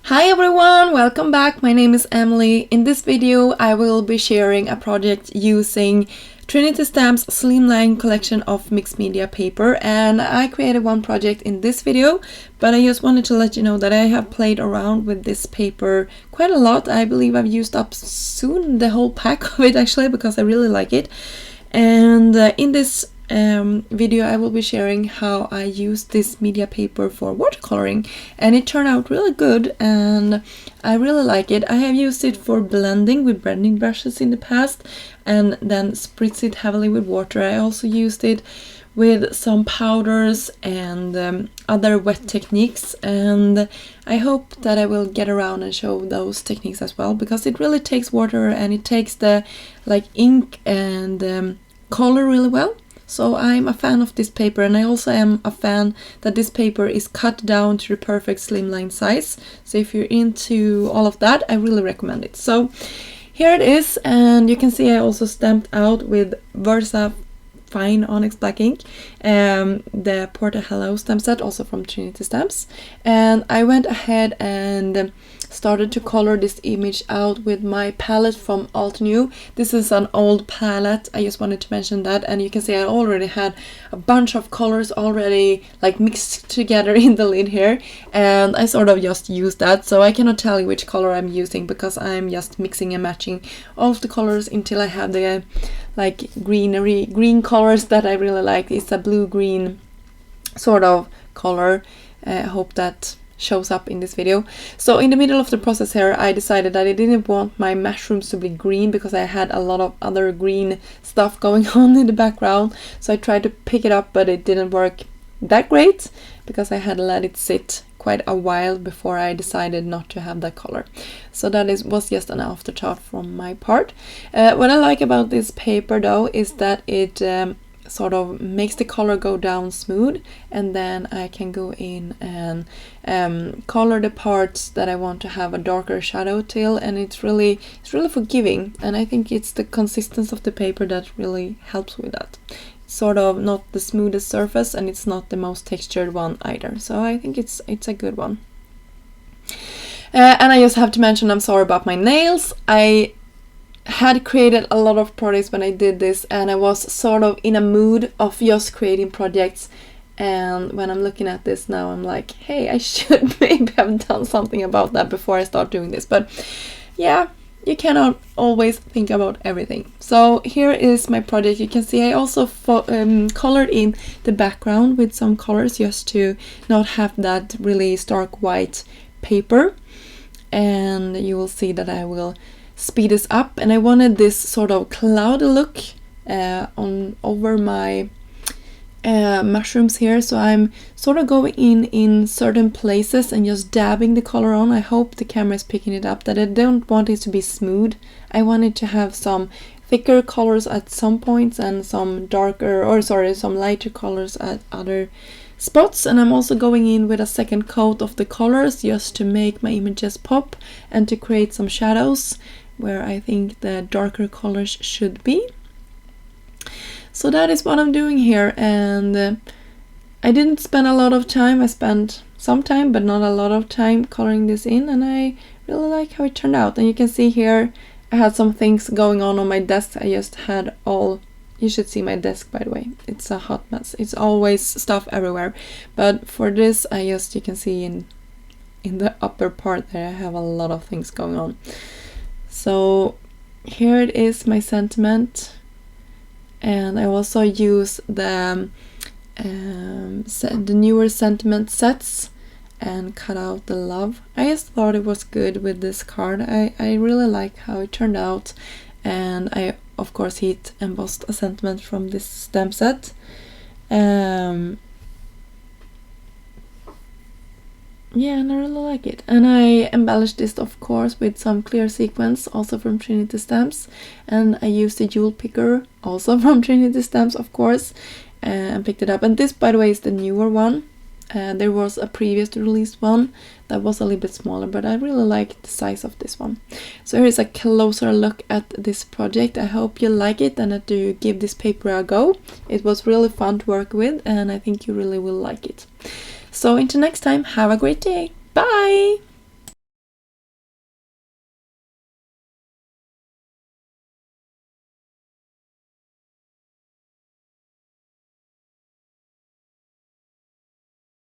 Hi everyone, welcome back. My name is Emily. In this video I will be sharing a project using Trinity Stamps slimline collection of mixed media paper, and I created one project in this video, but I just wanted to let you know that I have played around with this paper quite a lot. I believe I've used up soon the whole pack of it actually, because I really like it. And in this video I will be sharing how I use this media paper for watercoloring, and it turned out really good and I really like it. I have used it for blending with blending brushes in the past and then spritz it heavily with water. I also used it with some powders and other wet techniques, and I hope that I will get around and show those techniques as well, because it really takes water and it takes the ink and color really well. So I'm a fan of this paper, and I also am a fan that this paper is cut down to the perfect slimline size. So if you're into all of that, I really recommend it. So here it is, and you can see I also stamped out with Versa Fine Onyx Black ink the Porta Hello stamp set, also from Trinity Stamps. And I went ahead and started to color this image out with my palette from Alt New. This is an old palette, I just wanted to mention that, and you can see I already had a bunch of colors already mixed together in the lid here, and I sort of just used that. So I cannot tell you which color I'm using because I'm just mixing and matching all of the colors until I have the green colors that I really like. It's a blue-green sort of color. I hope that shows up in this video. So in the middle of the process here, I decided that I didn't want my mushrooms to be green because I had a lot of other green stuff going on in the background. So I tried to pick it up, but it didn't work that great because I had let it sit quite a while before I decided not to have that color. So that was just an afterthought from my part. What I like about this paper though is that it sort of makes the color go down smooth, and then I can go in and color the parts that I want to have a darker shadow till, and it's really forgiving, and I think it's the consistency of the paper that really helps with that. It's sort of not the smoothest surface, and it's not the most textured one either, so I think it's a good one. And I just have to mention, I'm sorry about my nails. I had created a lot of projects when I did this, and I was sort of in a mood of just creating projects, and when I'm looking at this now I'm like, hey, I should maybe have done something about that before I start doing this, but yeah, you cannot always think about everything. So here is my project. You can see I also colored in the background with some colors just to not have that really stark white paper, and you will see that I will speed this up, and I wanted this sort of cloudy look over my mushrooms here, so I'm sort of going in certain places and just dabbing the color on. I hope the camera is picking it up, that I don't want it to be smooth. I wanted to have some thicker colors at some points and some lighter colors at other spots, and I'm also going in with a second coat of the colors just to make my images pop and to create some shadows where I think the darker colors should be. So that is what I'm doing here, and I didn't spend a lot of time. I spent some time, but not a lot of time coloring this in, and I really like how it turned out. And you can see here I had some things going on my desk. I just had you should see my desk, by the way. It's a hot mess. It's always stuff everywhere, but for this you can see in the upper part there I have a lot of things going on. So here it is, my sentiment, and I also use the newer sentiment sets and cut out the love. I just thought it was good with this card. I really like how it turned out, and I of course heat embossed a sentiment from this stamp set. Yeah, and I really like it. And I embellished this of course with some clear sequins, also from Trinity Stamps, and I used the jewel picker, also from Trinity Stamps of course, and picked it up. And this, by the way, is the newer one. There was a previous released one that was a little bit smaller, but I really like the size of this one. So here is a closer look at this project. I hope you like it and that you give this paper a go. It was really fun to work with, and I think you really will like it. So until next time, have a great day. Bye!